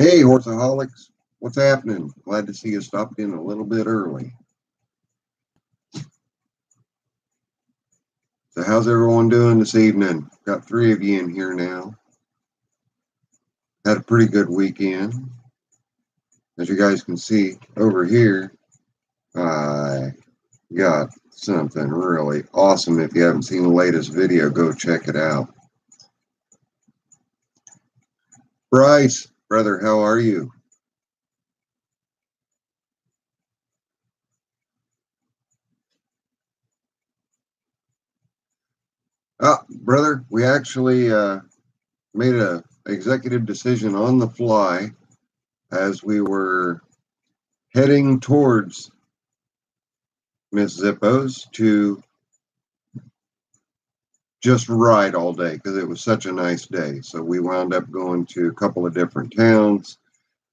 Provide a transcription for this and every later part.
Hey, horseaholics, what's happening? Glad to see you stopped in a little bit early. So how's everyone doing this evening? Got 3 of you in here now. Had a pretty good weekend. As you guys can see over here, I got something really awesome. If you haven't seen the latest video, go check it out. Bryce, brother, how are you? Brother, we actually made an executive decision on the fly as we were heading towards Miss Zippo's to just ride all day because it was such a nice day. So we wound up going to a couple of different towns,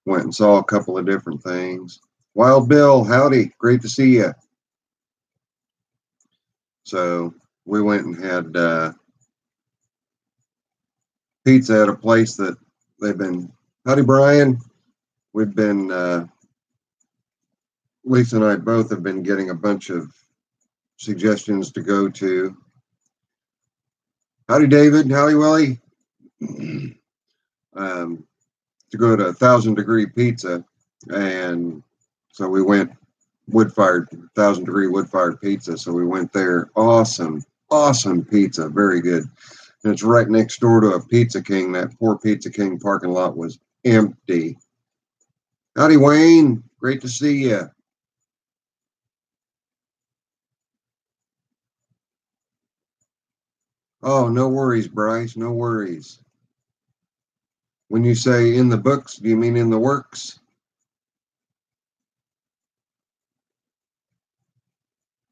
went and saw a couple of different things. Wild Bill, howdy, great to see you. So we went and had pizza at a place that they've been, howdy Brian, we've been, Lisa and I both have been getting a bunch of suggestions to go to. Howdy David, howdy Willie. To go to 1,000 Degree Pizza, and so we went wood-fired, 1,000 Degree wood-fired pizza. So we went there. Awesome pizza, very good. And it's right next door to a Pizza King. That poor Pizza King parking lot was empty. Howdy Wayne, great to see you. Oh, no worries, Bryce, no worries. When you say in the books, do you mean in the works?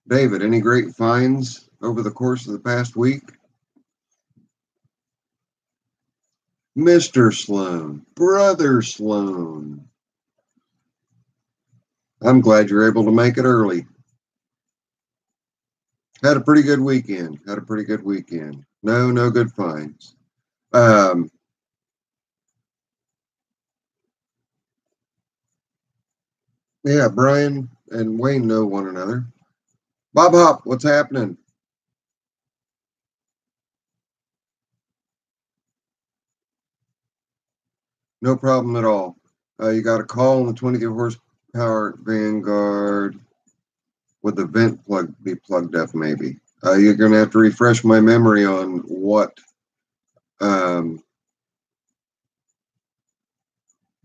David, any great finds over the course of the past week? Mr. Sloan, Brother Sloan. I'm glad you're able to make it early. Had a pretty good weekend. No good finds. Yeah, Brian and Wayne know one another. Bob Hop, what's happening? No problem at all. You got a call on the 20 horsepower Vanguard. Would the vent plug be plugged up maybe? You're going to have to refresh my memory on what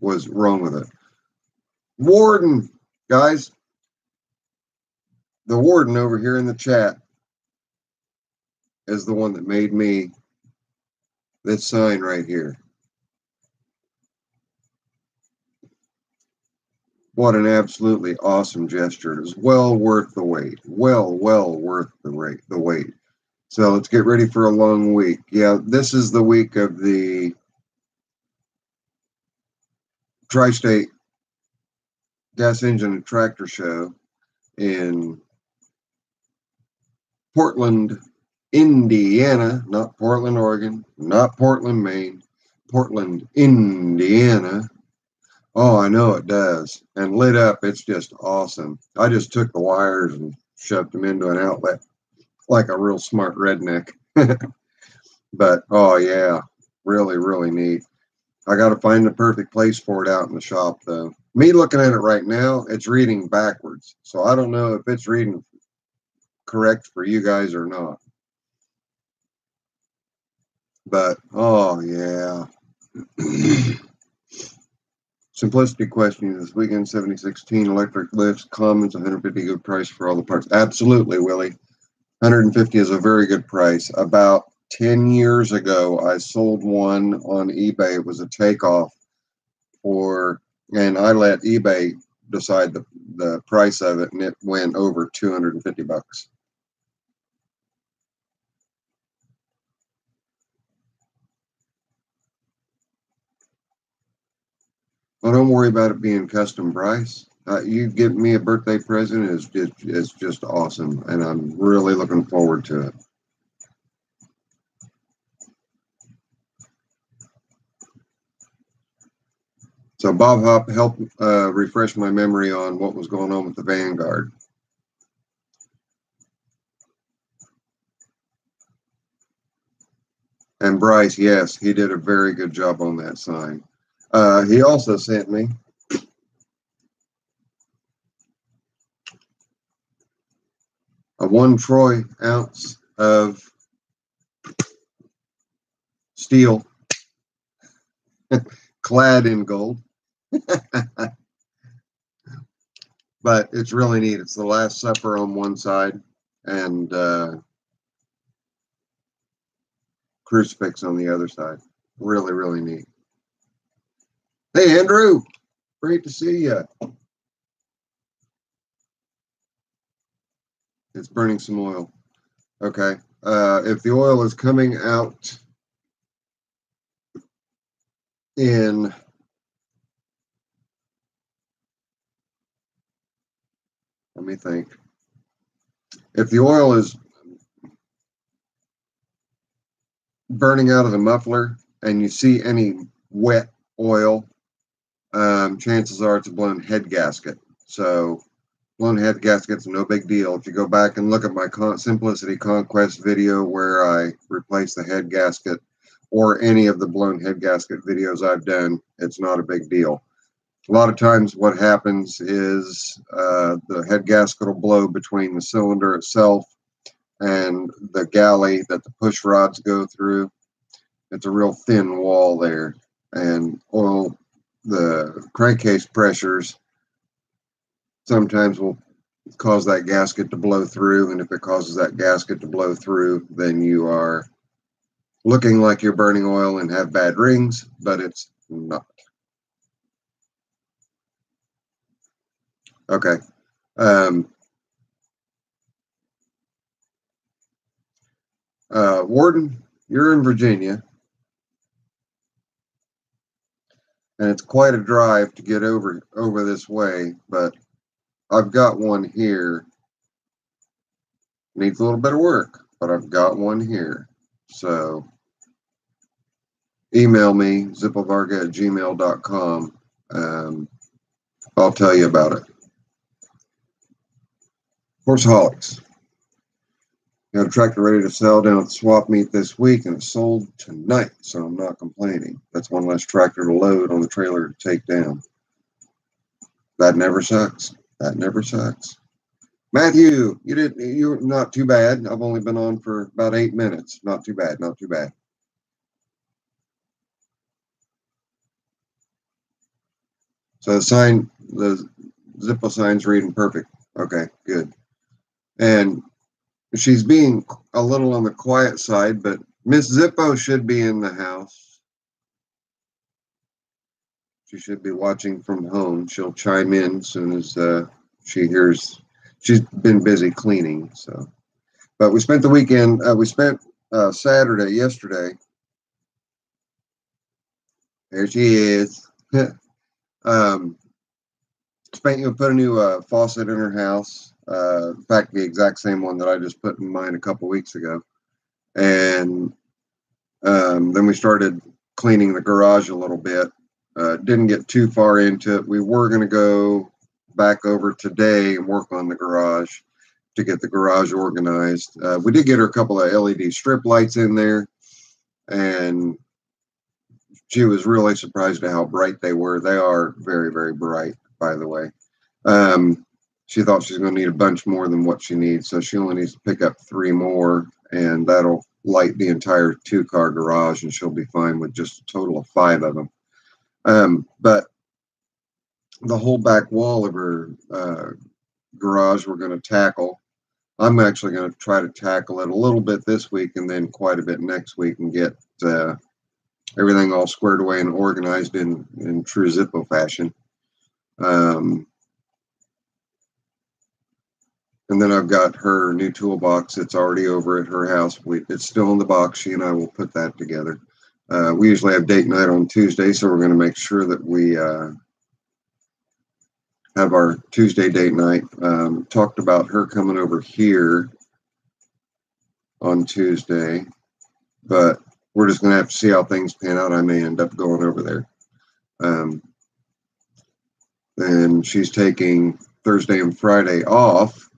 was wrong with it. Warden, guys. The warden over here in the chat is the one that made me this sign right here. What an absolutely awesome gesture. It is well worth the wait. Well worth the wait. So let's get ready for a long week. Yeah, this is the week of the Tri-State Gas Engine and Tractor Show in Portland, Indiana, not Portland, Oregon, not Portland, Maine, Portland, Indiana. Oh, I know it does. And lit up, it's just awesome. I just took the wires and shoved them into an outlet like a real smart redneck. But, oh yeah, really neat. I got to find the perfect place for it out in the shop, though. Me looking at it right now, it's reading backwards. So I don't know if it's reading correct for you guys or not. But, oh yeah. Simplicity question this weekend, 7016 electric lifts, Commons, 150 good price for all the parts. Absolutely, Willie. 150 is a very good price. About 10 years ago, I sold one on eBay. It was a takeoff and I let eBay decide the price of it, and it went over 250 bucks. Well, don't worry about it being custom, Bryce. You give me a birthday present is just awesome, and I'm really looking forward to it. So Bob Hop helped refresh my memory on what was going on with the Vanguard. And Bryce, yes, he did a very good job on that sign. He also sent me a 1 troy ounce of steel clad in gold. But it's really neat. It's the Last Supper on one side and crucifix on the other side. Really, really neat. Hey, Andrew, great to see you. It's burning some oil. Okay. If the oil is coming out in let me think. If the oil is burning out of the muffler and you see any wet oil, chances are it's a blown head gasket. So blown head gasket's no big deal. If you go back and look at my Simplicity Conquest video where I replace the head gasket, or any of the blown head gasket videos I've done, it's not a big deal. A lot of times what happens is the head gasket will blow between the cylinder itself and the galley that the push rods go through. It's a real thin wall there, and the crankcase pressures sometimes will cause that gasket to blow through, and if it causes that gasket to blow through, then you are looking like you're burning oil and have bad rings, but it's not. Okay. Warden, you're in Virginia, and it's quite a drive to get over this way, but I've got one here. Needs a little bit of work, but I've got one here. So email me, zippovarga@gmail.com. I'll tell you about it. Horseholics. Got a tractor ready to sell down at the swap meet this week, and it sold tonight, so I'm not complaining. That's one less tractor to load on the trailer to take down. That never sucks. That never sucks. Matthew, you're not too bad. I've only been on for about 8 minutes. Not too bad, not too bad. So the Zippo sign's reading perfect. Okay, good. And she's being a little on the quiet side, but Miss Zippo should be in the house. She should be watching from home. She'll chime in as soon as she hears. She's been busy cleaning, so. But we spent the weekend. We spent Saturday yesterday. There she is. Put a new faucet in her house. In fact, the exact same one that I just put in mine a couple weeks ago. And then we started cleaning the garage a little bit. Didn't get too far into it. We were going to go back over today and work on the garage to get the garage organized. We did get her a couple of LED strip lights in there, and she was really surprised at how bright they were. They are very, very bright, by the way. She thought she's going to need a bunch more than what she needs, so she only needs to pick up 3 more, and that'll light the entire 2-car garage, and she'll be fine with just a total of 5 of them. But the whole back wall of her garage we're going to tackle. I'm actually going to try to tackle it a little bit this week and then quite a bit next week and get everything all squared away and organized in true Zippo fashion. And then I've got her new toolbox. It's already over at her house. It's still in the box. She and I will put that together. We usually have date night on Tuesday, so we're going to make sure that we have our Tuesday date night. Talked about her coming over here on Tuesday, but we're just going to have to see how things pan out. I may end up going over there. and she's taking Thursday and Friday off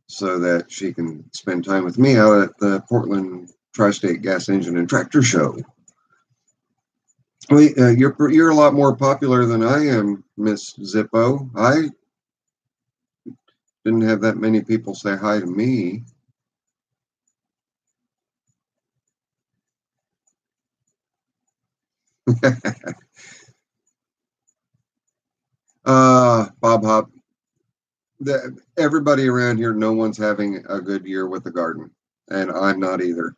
so that she can spend time with me out at the Portland Tri-State Gas Engine and Tractor Show. Wait, you're a lot more popular than I am, Miss Zippo. I didn't have that many people say hi to me. Bob Hop. Everybody around here, no one's having a good year with the garden, and I'm not either.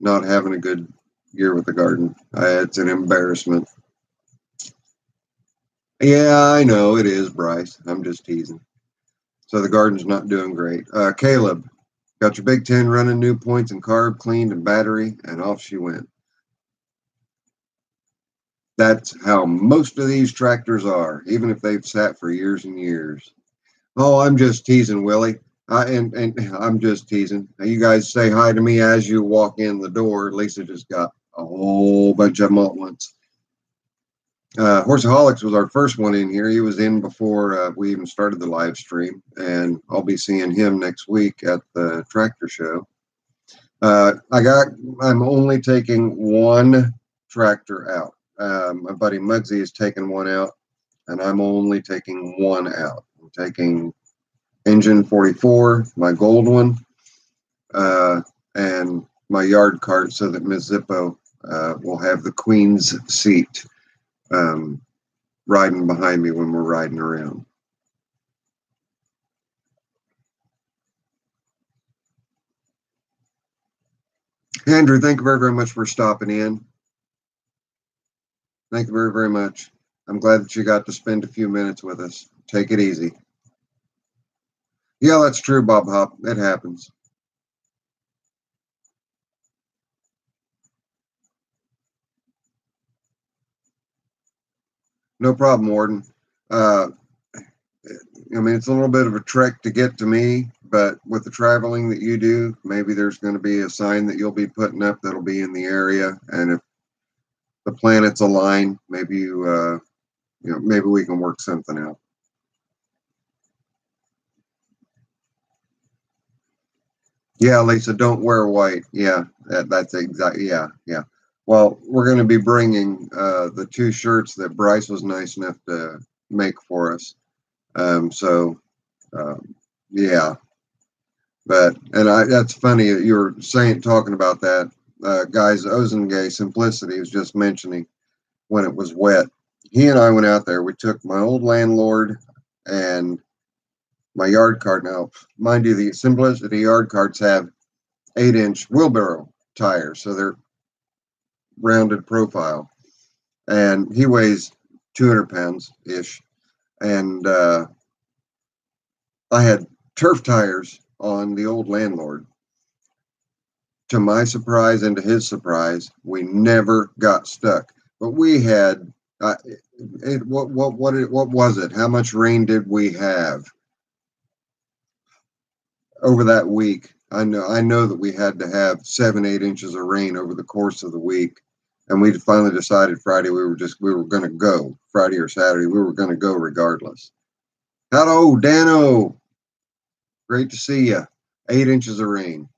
Not having a good year with the garden. It's an embarrassment. Yeah, I know it is, Bryce. I'm just teasing. So the garden's not doing great. Caleb, got your Big Ten running, new points and carb, cleaned and battery, and off she went. That's how most of these tractors are, even if they've sat for years and years. Oh, I'm just teasing, Willie. And I'm just teasing. You guys say hi to me as you walk in the door. Lisa just got a whole bunch of them at once. Horseaholics was our first one in here. He was in before we even started the live stream, and I'll be seeing him next week at the tractor show. I'm only taking one tractor out. My buddy Muggsy is taking one out, and I'm only taking one out. I'm taking engine 44, my gold one, and my yard cart so that Ms. Zippo will have the queen's seat riding behind me when we're riding around. Andrew, thank you very, very much for stopping in. Thank you very, very much. I'm glad that you got to spend a few minutes with us. Take it easy. Yeah, that's true, Bob Hop. It happens. No problem, Warden. I mean, it's a little bit of a trek to get to me, but with the traveling that you do, maybe there's going to be a sign that you'll be putting up that'll be in the area. And if the planets align, maybe maybe we can work something out. Yeah, Lisa, don't wear white. Yeah, that's exactly. Yeah, yeah. Well, we're going to be bringing the two shirts that Bryce was nice enough to make for us. So, yeah. That's funny. You were talking about that. Guys, Ozengay Simplicity was just mentioning when it was wet. He and I went out there. We took my old landlord and my yard cart. Now, mind you, the Simplicity yard carts have 8-inch wheelbarrow tires, so they're rounded profile. And he weighs 200 pounds ish. And I had turf tires on the old landlord. To my surprise and to his surprise, we never got stuck. But we had what was it? How much rain did we have over that week? I know that we had to have 7-8 inches of rain over the course of the week, and we finally decided Friday we were going to go. Friday or Saturday we were going to go regardless. Hello, Dano. Great to see you. 8 inches of rain.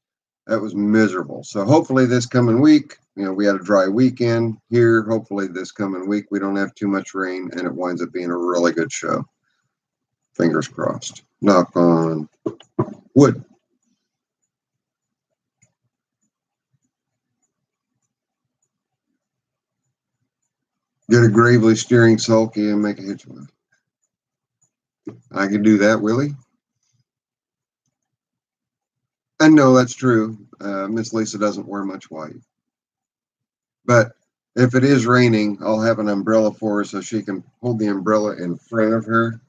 That was miserable. So hopefully this coming week, we had a dry weekend here. Hopefully this coming week we don't have too much rain and it winds up being a really good show. Fingers crossed. Knock on wood. Get a Gravely steering sulky and make a hitch with it. I can do that, Willie. And no, that's true. Miss Lisa doesn't wear much white. But if it is raining, I'll have an umbrella for her so she can hold the umbrella in front of her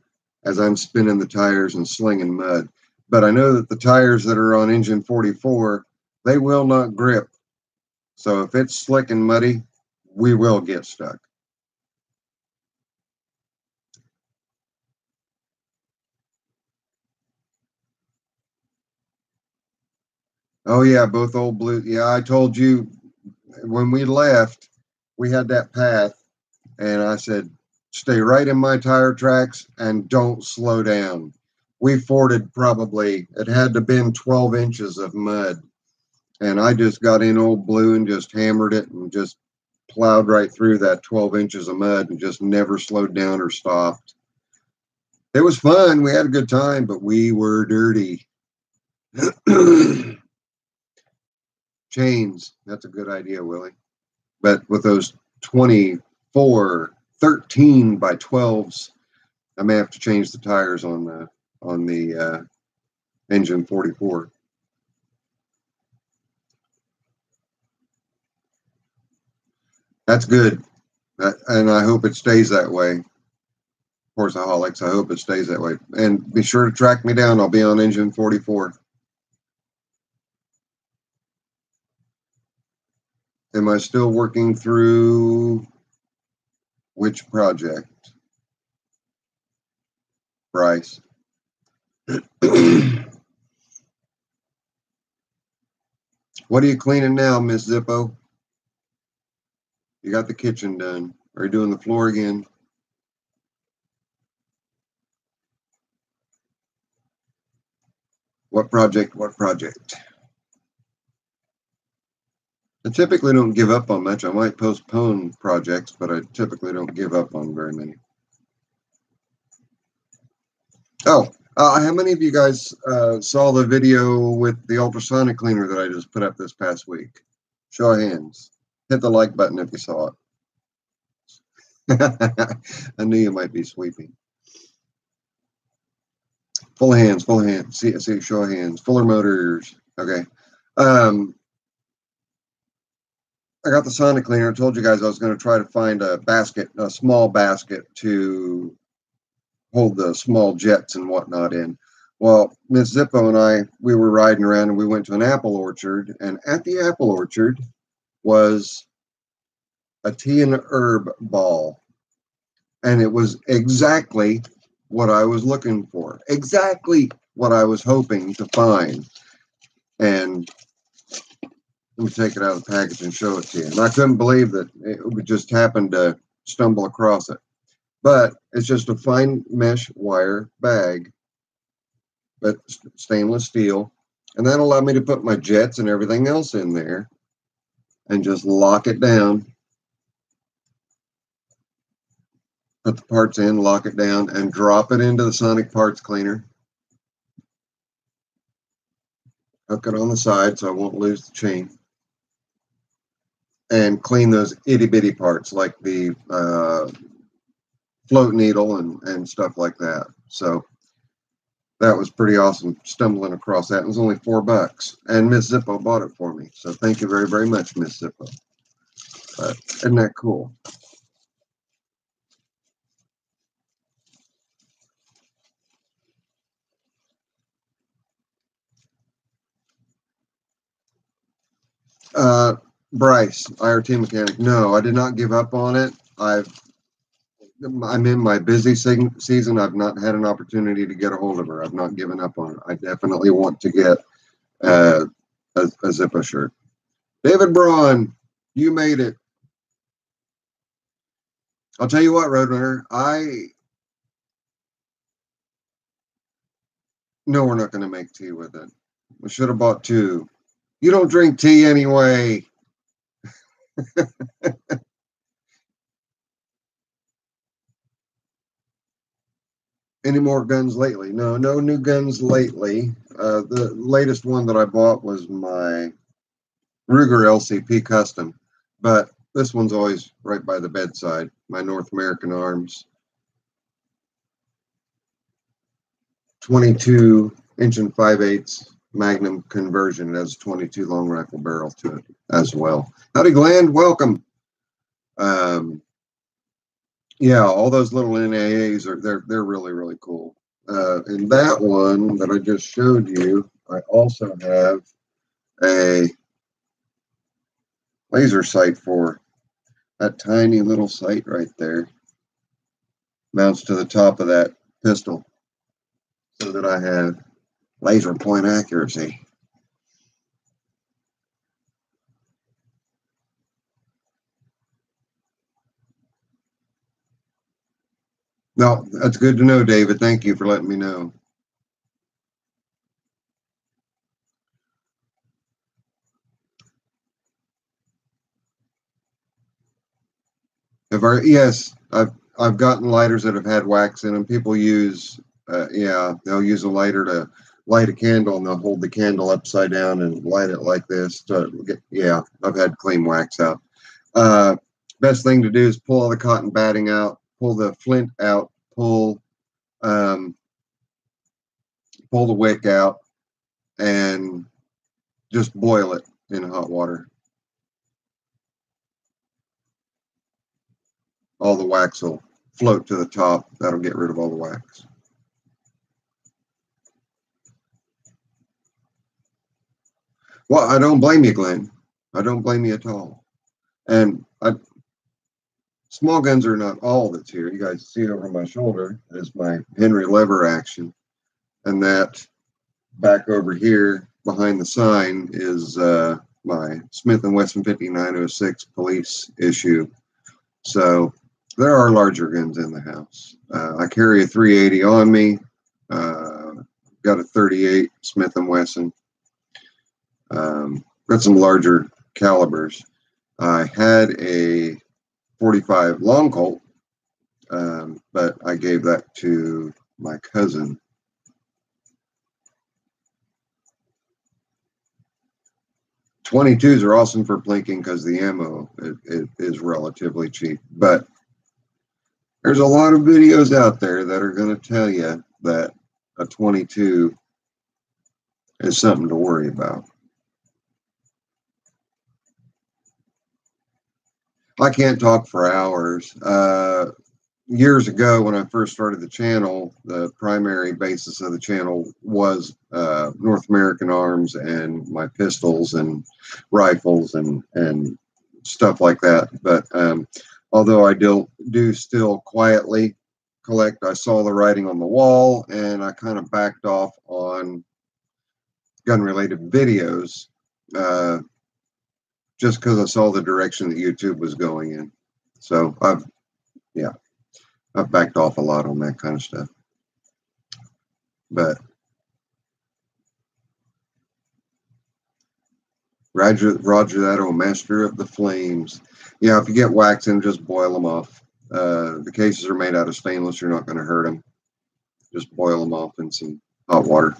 as I'm spinning the tires and slinging mud. But I know that the tires that are on engine 44, they will not grip. So if it's slick and muddy, we will get stuck. Oh yeah, both old blue. Yeah, I told you when we left, we had that path, and I said, stay right in my tire tracks and don't slow down. We forded probably, it had to been 12 inches of mud. And I just got in Old Blue and just hammered it and just plowed right through that 12 inches of mud and just never slowed down or stopped. It was fun. We had a good time, but we were dirty. Chains. That's a good idea, Willie. But with those 24, 13 by 12s, I may have to change the tires on the engine 44. That's good. And I hope it stays that way. Horseaholics, I hope it stays that way. And be sure to track me down. I'll be on engine 44. Am I still working through which project? Bryce. What are you cleaning now, Miss Zippo? You got the kitchen done. Are you doing the floor again? What project? What project? I typically don't give up on much. I might postpone projects, but I typically don't give up on very many. Oh, how many of you guys saw the video with the ultrasonic cleaner that I just put up this past week? Show of hands. Hit the like button if you saw it. I knew you might be sweeping. Full of hands, full of hands. See, show of hands. Fuller Motors. Okay. I got the sonic cleaner. I told you guys I was going to try to find a basket, a small basket to hold the small jets and whatnot in. Well, Miss Zippo and I, we were riding around and we went to an apple orchard, and at the apple orchard was a tea and herb ball. And it was exactly what I was looking for, exactly what I was hoping to find. And let me take it out of the package and show it to you. And I couldn't believe that it would just happen to stumble across it. But it's just a fine mesh wire bag, but stainless steel. And that allowed me to put my jets and everything else in there and just lock it down. Put the parts in, lock it down, and drop it into the sonic parts cleaner. Hook it on the side so I won't lose the chain. And clean those itty bitty parts like the float needle and stuff like that. So that was pretty awesome stumbling across that. It was only $4. And Miss Zippo bought it for me. So thank you very, very much, Miss Zippo. Isn't that cool? Bryce, IRT mechanic. No, I did not give up on it. I'm in my busy season. I've not had an opportunity to get a hold of her. I've not given up on it. I definitely want to get a Zippo shirt. David Braun, you made it. I'll tell you what, Roadrunner, no, we're not going to make tea with it. We should have bought two. You don't drink tea anyway. Any more guns lately? No new guns lately. The latest one that I bought was my Ruger LCP Custom, but this one's always right by the bedside. My North American Arms 22 inch and 5/8 Magnum conversion. It has a 22 long rifle barrel to it as well. Howdy, Glenn. Welcome. Yeah, all those little NAAs they're really, really cool. And that one that I just showed you, I also have a laser sight for. That tiny little sight right there mounts to the top of that pistol so that I have laser point accuracy. No, that's good to know, David. Thank you for letting me know. Yes, I've gotten lighters that have had wax in them. People use, yeah, they'll use a lighter to light a candle, and they'll hold the candle upside down and light it like this to get. Yeah, I've had clean wax out. Uh, Best thing to do is pull all the cotton batting out, pull the flint out, um, pull the wick out, and just boil it in hot water. All the wax will float to the top. That'll get rid of all the wax. Well, I don't blame you, Glenn. I don't blame you at all. And small guns are not all that's here. You guys see over my shoulder is my Henry lever action. And that back over here behind the sign is my Smith & Wesson 5906 police issue. So there are larger guns in the house. I carry a 380 on me. Got a 38 Smith & Wesson. Got some larger calibers. I had a 45 long Colt, but I gave that to my cousin. .22s are awesome for plinking because the ammo it is relatively cheap. But there's a lot of videos out there that are going to tell you that a 22 is something to worry about. I can't talk for hours. Years ago, when I first started the channel, the primary basis of the channel was North American arms and my pistols and rifles and stuff like that. But although I do still quietly collect, I saw the writing on the wall and I kind of backed off on gun-related videos just because I saw the direction that YouTube was going in. So I've backed off a lot on that kind of stuff. But Roger that, old master of the flames. Yeah, if you get wax in, just boil them off. The cases are made out of stainless. You're not going to hurt them. Just boil them off in some hot water.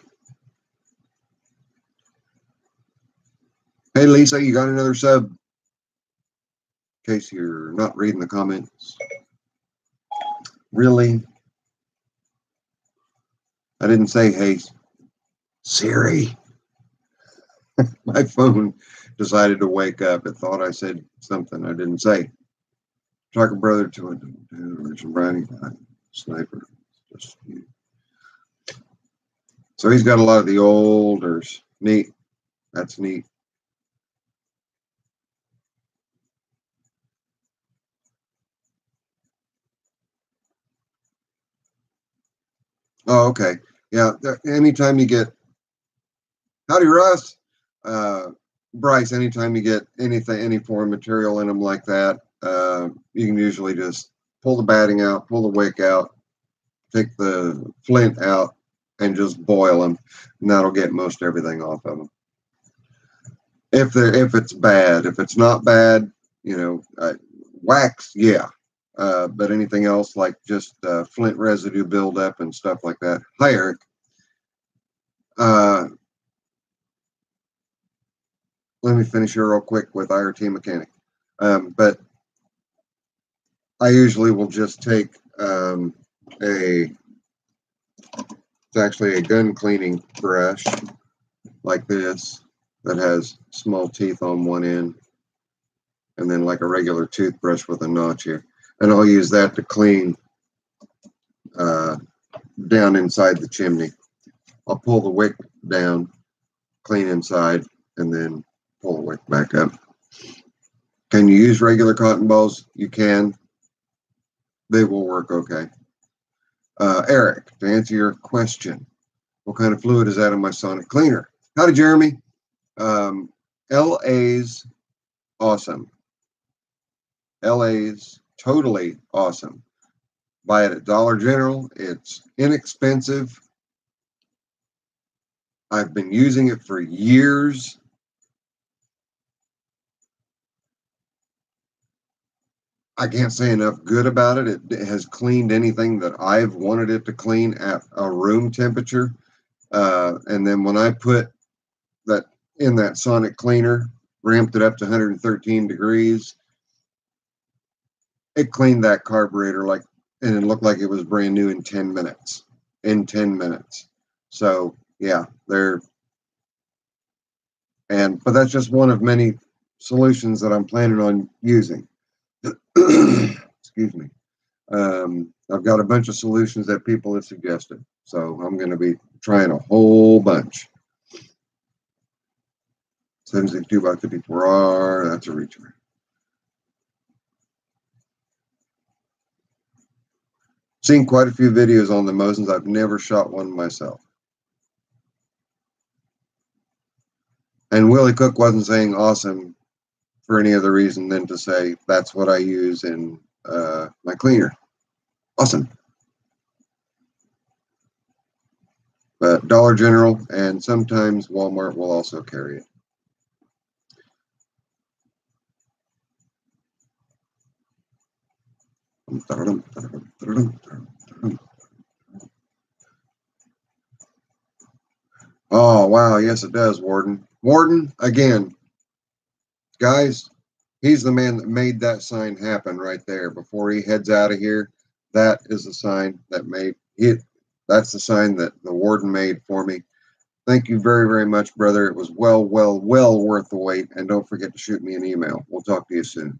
Hey, Lisa, you got another sub? In case you're not reading the comments. Really? I didn't say, hey, Siri. My phone decided to wake up. It thought I said something I didn't say. Trucker brother to a original Brownie sniper. Just you. So he's got a lot of the olders. Neat. That's neat. Oh, okay. Yeah. Anytime you get, howdy, Russ. Bryce, anytime you get anything, any foreign material in them like that, you can usually just pull the batting out, pull the wick out, take the flint out, and just boil them, and that'll get most everything off of them. If it's bad, if it's not bad, wax, yeah. But anything else like just flint residue buildup and stuff like that. Hi, Eric. Let me finish here real quick with IRT mechanic. But I usually will just take it's actually a gun cleaning brush like this that has small teeth on one end, and then like a regular toothbrush with a notch here. And I'll use that to clean down inside the chimney. I'll pull the wick down, clean inside, and then pull the wick back up. Can you use regular cotton balls? You can. They will work okay. Eric, to answer your question, what kind of fluid is that in my sonic cleaner? Howdy, Jeremy. LA's awesome. LA's totally awesome. Buy it at Dollar General. It's inexpensive. I've been using it for years. I can't say enough good about it. It has cleaned anything that I've wanted it to clean at a room temperature. And then when I put that in that sonic cleaner, ramped it up to 113 degrees, it cleaned that carburetor like, and it looked like it was brand new in 10 minutes. In 10 minutes. So yeah, but that's just one of many solutions that I'm planning on using. Excuse me. I've got a bunch of solutions that people have suggested, so I'm going to be trying a whole bunch. 762 by 54R, that's a reacher. Seen quite a few videos on the Mosins. I've never shot one myself. And Willie Cook wasn't saying awesome for any other reason than to say that's what I use in my cleaner. Awesome. But Dollar General and sometimes Walmart will also carry it. Oh, wow. Yes, it does, Warden. Warden, again, guys, he's the man that made that sign happen right there. Before he heads out of here, that is the sign that made it. That's the sign that the Warden made for me. Thank you very, very much, brother. It was well worth the wait. And don't forget to shoot me an email. We'll talk to you soon.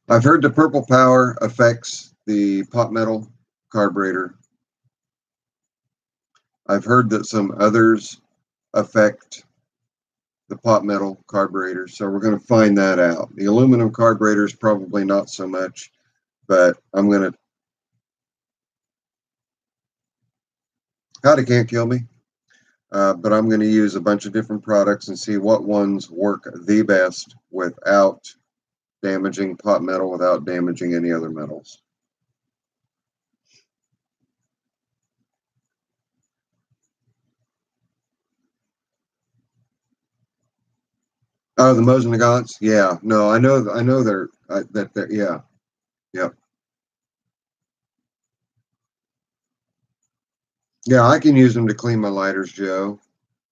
I've heard the purple power affects the pot metal carburetor. I've heard that some others affect the pot metal carburetor, so we're going to find that out. The aluminum carburetors probably not so much, but I'm going to. Howdy can't kill me, but I'm going to use a bunch of different products and see what ones work the best without damaging pot metal, without damaging any other metals. Oh, the Mosin Nagants? Yeah, no, I know they're yeah, yep, yeah. I can use them to clean my lighters, Joe.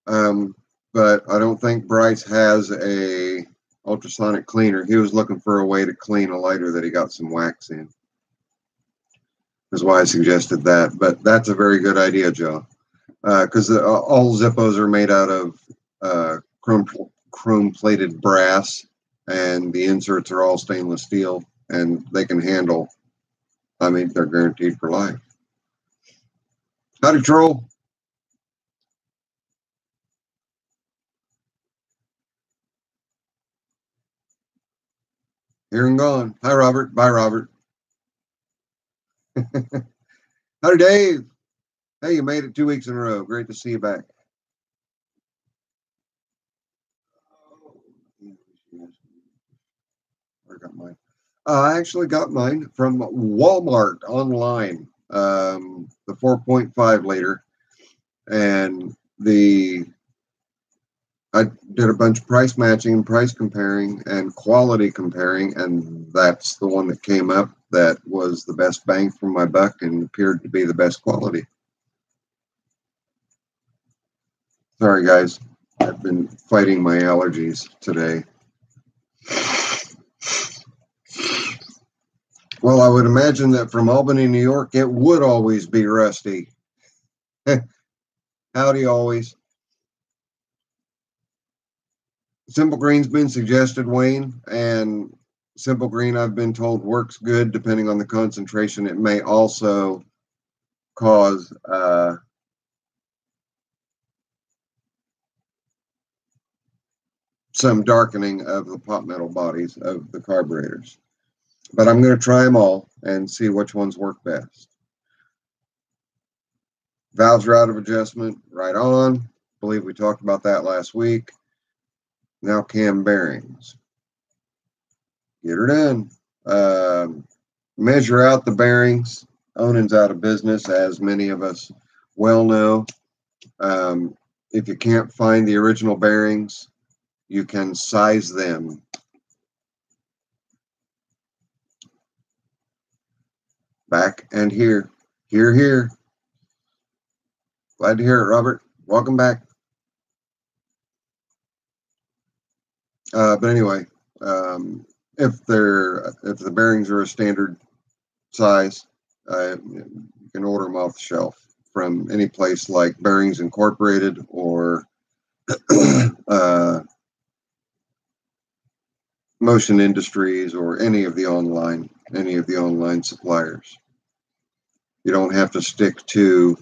But I don't think Bryce has a ultrasonic cleaner. He was looking for a way to clean a lighter that he got some wax in. That's why I suggested that. But that's a very good idea, Joe. Because all Zippos are made out of chrome-plated brass, and the inserts are all stainless steel, and they can handle. I mean, they're guaranteed for life. Howdy, Troll. Here and gone. Hi, Robert. Bye, Robert. Howdy, Dave. Hey, you made it 2 weeks in a row. Great to see you back. I got mine. I actually got mine from Walmart online, the 4.5 liter, and I did a bunch of price matching, price comparing, and quality comparing, and that's the one that came up that was the best bang for my buck and appeared to be the best quality. Sorry, guys. I've been fighting my allergies today. Well, I would imagine that from Albany, New York, it would always be rusty. Howdy, always. Simple Green's been suggested, Wayne, and Simple Green, I've been told, works good depending on the concentration. It may also cause some darkening of the pot metal bodies of the carburetors. But I'm going to try them all and see which ones work best. Valves are out of adjustment, right on. believe we talked about that last week. Now cam bearings. Get her done. Measure out the bearings. Onen's out of business, as many of us well know. If you can't find the original bearings, you can size them. Back and here. Here. Glad to hear it, Robert. Welcome back. But anyway, if the bearings are a standard size, you can order them off the shelf from any place like Bearings Incorporated or Motion Industries or any of the online suppliers. You don't have to stick to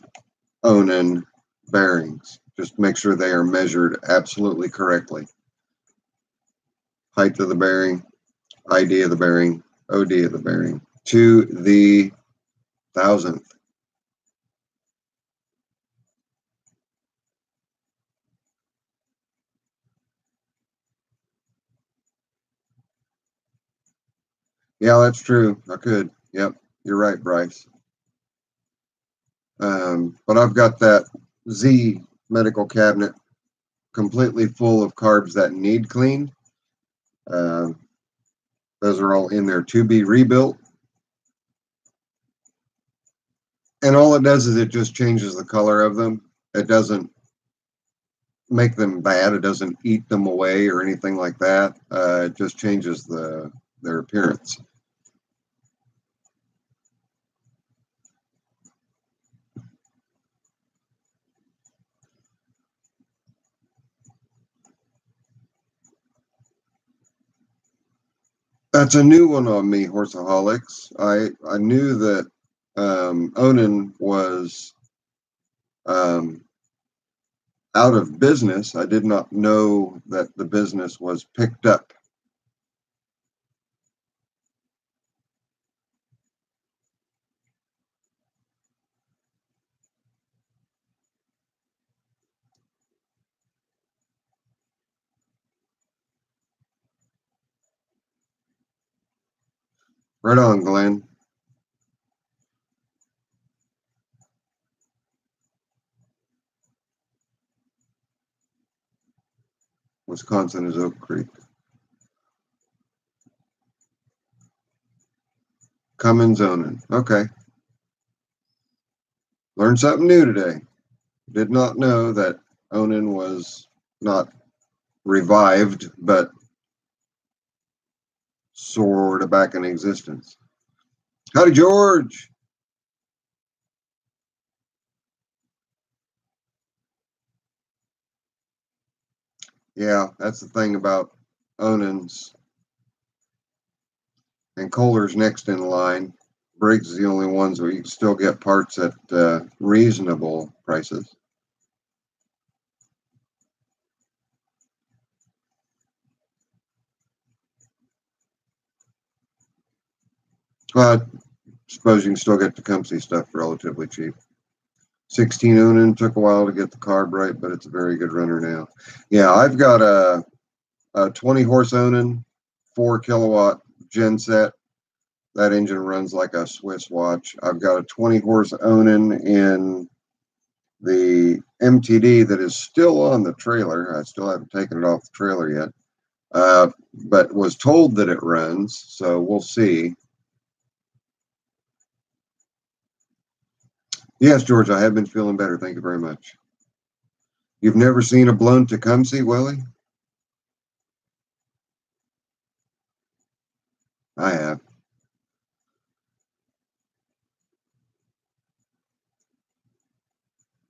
Onan bearings. Just make sure they are measured absolutely correctly. Height of the bearing, ID of the bearing, OD of the bearing, to the 1,000th. Yeah, that's true. I could. Yep, you're right, Bryce. But I've got that Z medical cabinet completely full of carbs that need cleaned. Those are all in there to be rebuilt. And all it does is it just changes the color of them. It doesn't make them bad. It doesn't eat them away or anything like that. It just changes their appearance. That's a new one on me, Horseaholics. I knew that Onan was out of business. I did not know that the business was picked up. Right on, Glenn. Wisconsin is Oak Creek. Cummins Onan. Okay. Learned something new today. Did not know that Onan was not revived, but sort of back in existence. Howdy, George. Yeah, that's the thing about Onan's. And Kohler's next in line. Briggs is the only ones where you can still get parts at reasonable prices. But I suppose you can still get Tecumseh stuff relatively cheap. 16 Onan took a while to get the carb right, but it's a very good runner now. Yeah, I've got a 20 horse Onan, 4 kilowatt genset. That engine runs like a Swiss watch. I've got a 20 horse Onan in the MTD that is still on the trailer. I still haven't taken it off the trailer yet, but was told that it runs, so we'll see. Yes, George, I have been feeling better. Thank you very much. You've never seen a blown Tecumseh, Willie? I have.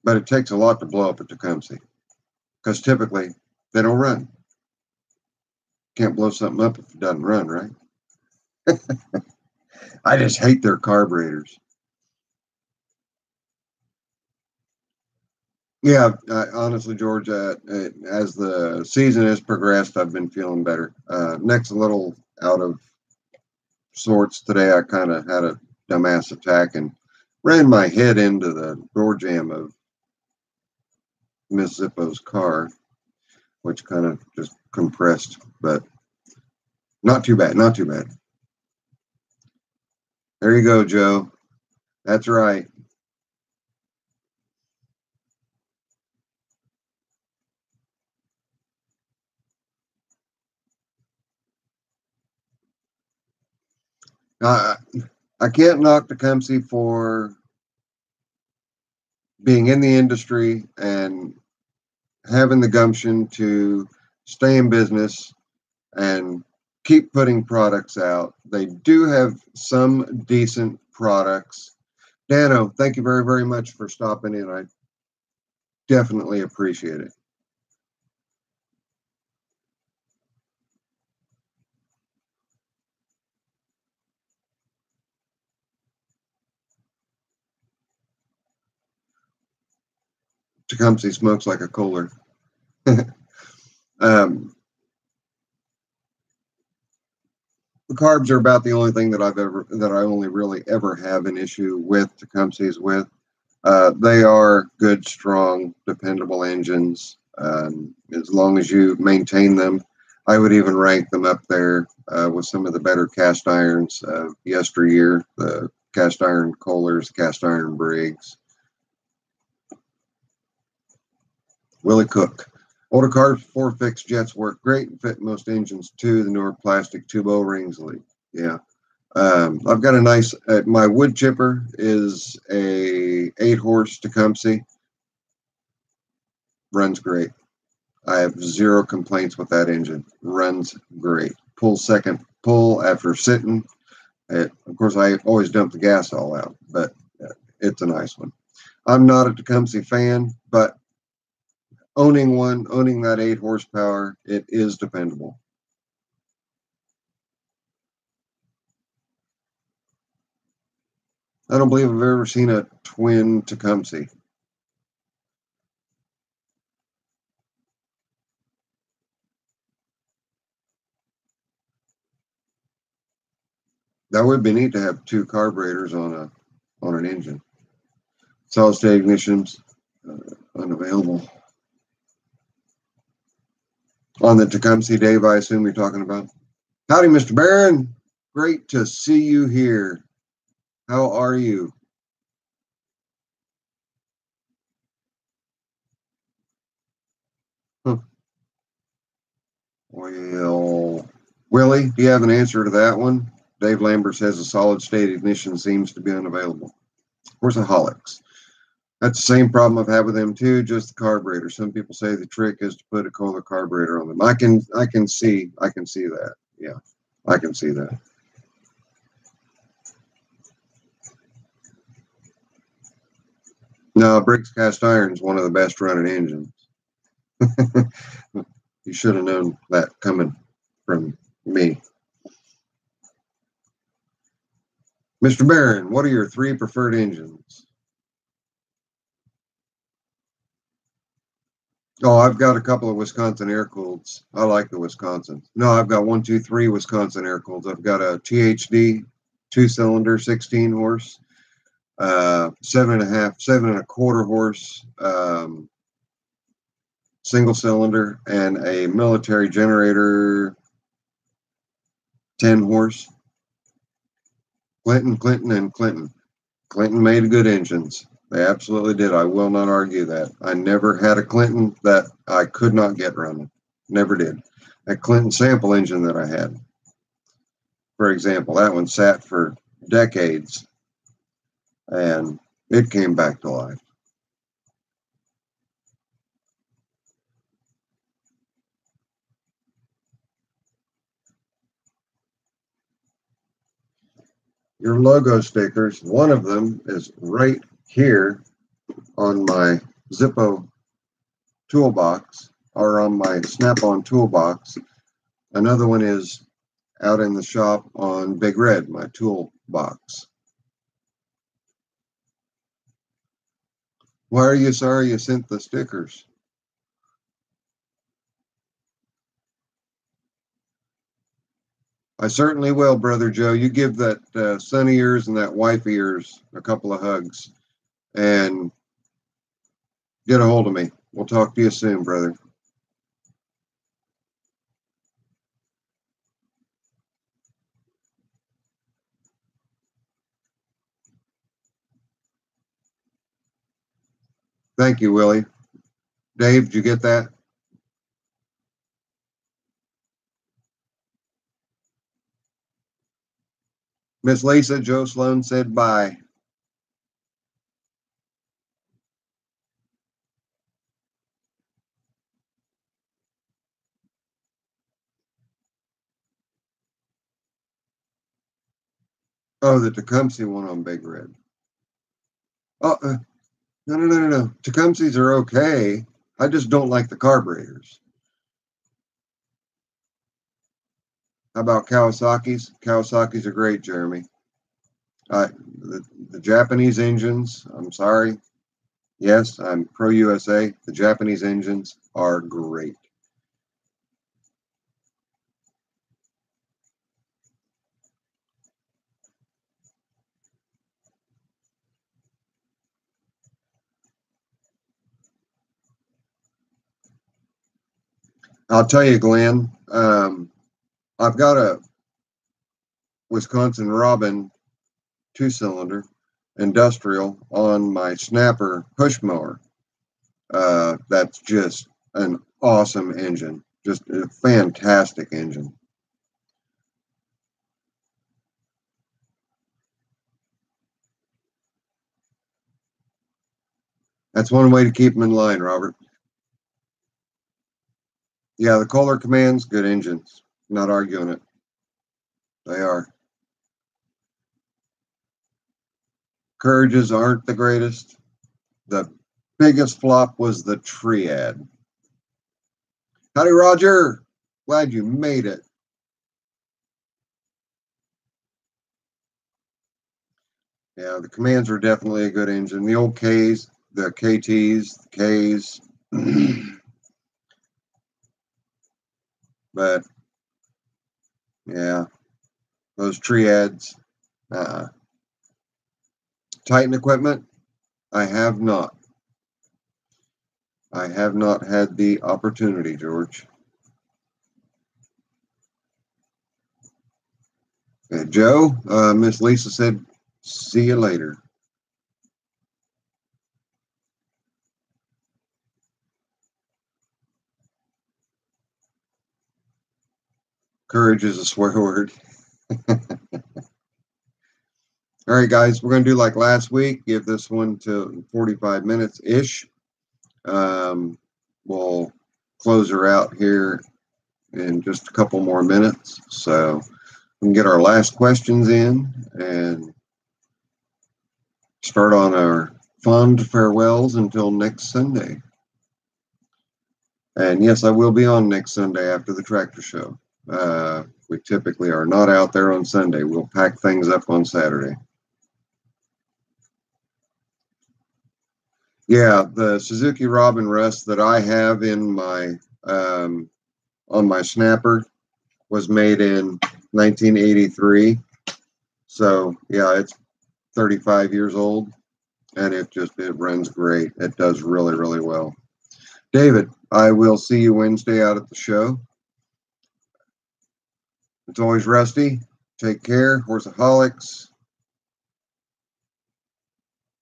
But it takes a lot to blow up a Tecumseh because typically they don't run. Can't blow something up if it doesn't run, right? I just hate their carburetors. Yeah, honestly, George, as the season has progressed, I've been feeling better. Neck's a little out of sorts today. I kind of had a dumbass attack and ran my head into the door jamb of Miss Zippo's car, which kind of just compressed, but not too bad, not too bad. There you go, Joe. That's right. I I can't knock Tecumseh for being in the industry and having the gumption to stay in business and keep putting products out. They do have some decent products. Dano, thank you very, very much for stopping in. I definitely appreciate it. Tecumseh smokes like a Kohler. um, the carbs are about the only thing that I only really ever have an issue with Tecumseh's with. They are good, strong, dependable engines. As long as you maintain them, I would even rank them up there with some of the better cast irons of yesteryear, the cast iron Kohlers, cast iron Briggs. Willie Cook. Older carbs, 4-fix jets work great and fit most engines too. The newer plastic tube O-rings leak. Yeah. I've got a nice, my wood chipper is a 8-horse Tecumseh. Runs great. I have zero complaints with that engine. Runs great. Pull second pull after sitting. Of course, I always dump the gas all out, but it's a nice one. I'm not a Tecumseh fan, but owning that 8 horsepower, it is dependable. I don't believe I've ever seen a twin Tecumseh. That would be neat to have 2 carburetors on an engine. Solid state ignitions unavailable. On the Tecumseh, Dave, I assume you're talking about. Howdy, Mr. Barron. Great to see you here. How are you? Huh. Well, Willie, do you have an answer to that one? Dave Lambert says a solid state ignition seems to be unavailable. Where's the Holics? That's the same problem I've had with them too, just the carburetor. Some people say the trick is to put a Kohler carburetor on them. I can see that. Yeah, I can see that. No, Briggs cast iron is one of the best running engines. You should have known that coming from me. Mr. Barron, what are your 3 preferred engines? Oh, I've got a couple of Wisconsin air cooleds. I like the Wisconsin. No, I've got 1, 2, 3 Wisconsin air cooleds. I've got a THD 2-cylinder, 16 horse, 7.5, 7.25 horse single cylinder, and a military generator 10 horse. Clinton, and Clinton. Clinton made good engines. They absolutely did. I will not argue that. I never had a Clinton that I could not get running. Never did. A Clinton sample engine that I had, for example, that one sat for decades and it came back to life. Your logo stickers, one of them is right here on my Zippo toolbox or on my Snap-on toolbox. Another one is out in the shop on Big Red, my toolbox. Why are you sorry you sent the stickers? I certainly will, Brother Joe. You give that son of yours and that wife of yours a couple of hugs and get a hold of me. We'll talk to you soon, brother. Thank you, Willie. Dave, did you get that? Miss Lisa, Joe Sloan said bye. Oh, the Tecumseh one on Big Red. Oh, no. Tecumsehs are okay. I just don't like the carburetors. How about Kawasaki's? Kawasaki's are great, Jeremy. The Japanese engines, I'm sorry. Yes, I'm pro USA. The Japanese engines are great. I'll tell you, Glenn, I've got a Wisconsin Robin 2-cylinder industrial on my Snapper push mower. That's just an awesome engine, just a fantastic engine. That's one way to keep them in line, Robert. Yeah, the Kohler Commands, good engines. Not arguing it. They are. Courages aren't the greatest. The biggest flop was the Triad. Howdy, Roger. Glad you made it. Yeah, the Commands are definitely a good engine. The old Ks, the KTs, the Ks. But, yeah, those Triads. Titan equipment, I have not. I have not had the opportunity, George. Joe, Miss Lisa said, see you later. Courage is a swear word. All right, guys, we're going to do like last week, give this one to 45 minutes-ish. We'll close her out here in just a couple more minutes. So we can get our last questions in and start on our fond farewells until next Sunday. And yes, I will be on next Sunday after the tractor show. We typically are not out there on Sunday. We'll pack things up on Saturday. Yeah, the Suzuki Robin Rust that I have in my on my Snapper was made in 1983. So yeah, it's 35 years old, and it runs great. It does really, really well. David, I will see you Wednesday out at the show. It's always Rusty. Take care, Horseaholics.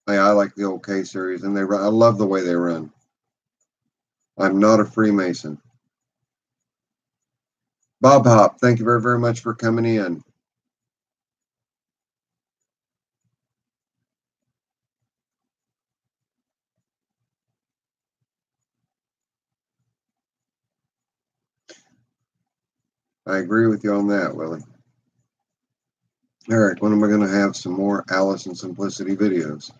I like the old K series, and they run. I love the way they run. I'm not a Freemason. Bob Hop, thank you very, very much for coming in. I agree with you on that, Willie. All right, when am I going to have some more Alice and Simplicity videos?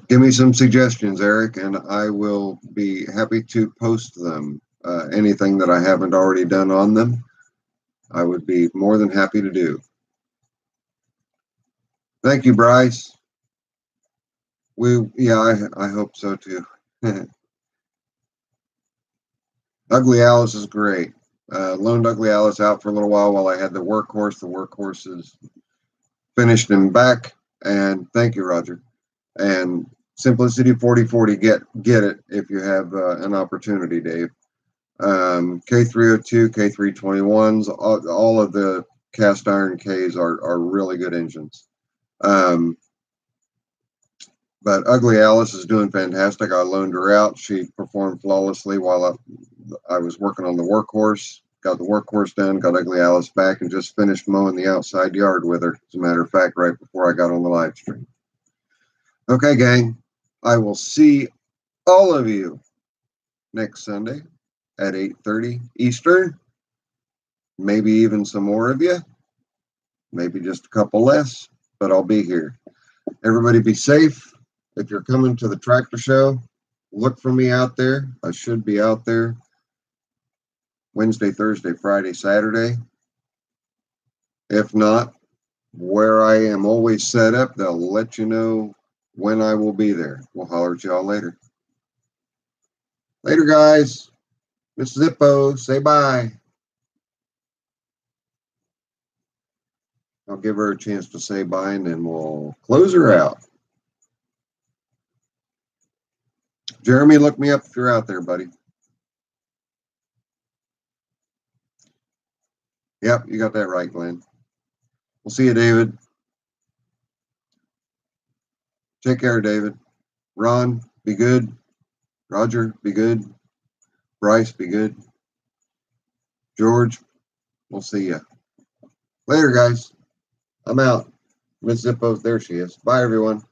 Give me some suggestions, Eric, and I will be happy to post them. Anything that I haven't already done on them, I would be more than happy to do. Thank you, Bryce. I hope so too. Ugly Alice is great. Loaned Ugly Alice out for a little while I had the Workhorse. The Workhorse is finished and back. And thank you, Roger. And Simplicity 4040, get it if you have an opportunity, Dave. K302, K321s, all of the cast iron Ks are really good engines. But Ugly Alice is doing fantastic. I loaned her out. She performed flawlessly while I was working on the workhorse. Got the workhorse done, got Ugly Alice back, and just finished mowing the outside yard with her. As a matter of fact, right before I got on the live stream. Okay, gang. I will see all of you next Sunday at 8:30 Eastern. Maybe even some more of you. Maybe just a couple less, but I'll be here. Everybody be safe. If you're coming to the tractor show, look for me out there. I should be out there Wednesday, Thursday, Friday, Saturday. If not, where I am always set up, they'll let you know when I will be there. We'll holler at y'all later. Later, guys. Miss Zippo, say bye. I'll give her a chance to say bye, and then we'll close her out. Jeremy, look me up if you're out there, buddy. Yep, you got that right, Glenn. We'll see you, David. Take care, David. Ron, be good. Roger, be good. Bryce, be good. George, we'll see you. Later, guys. I'm out. Miss Zippo, there she is. Bye, everyone.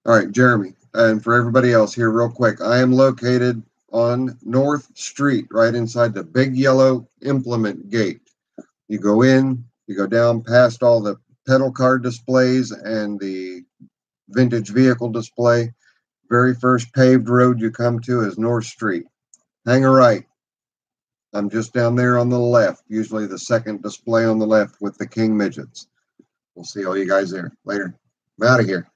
All right, Jeremy. And for everybody else here, real quick, I am located on North Street, right inside the big yellow implement gate. You go in, you go down past all the pedal card displays and the vintage vehicle display. Very first paved road you come to is North Street. Hang a right. I'm just down there on the left, usually the second display on the left with the King Midgets. We'll see all you guys there. Later. I'm out of here.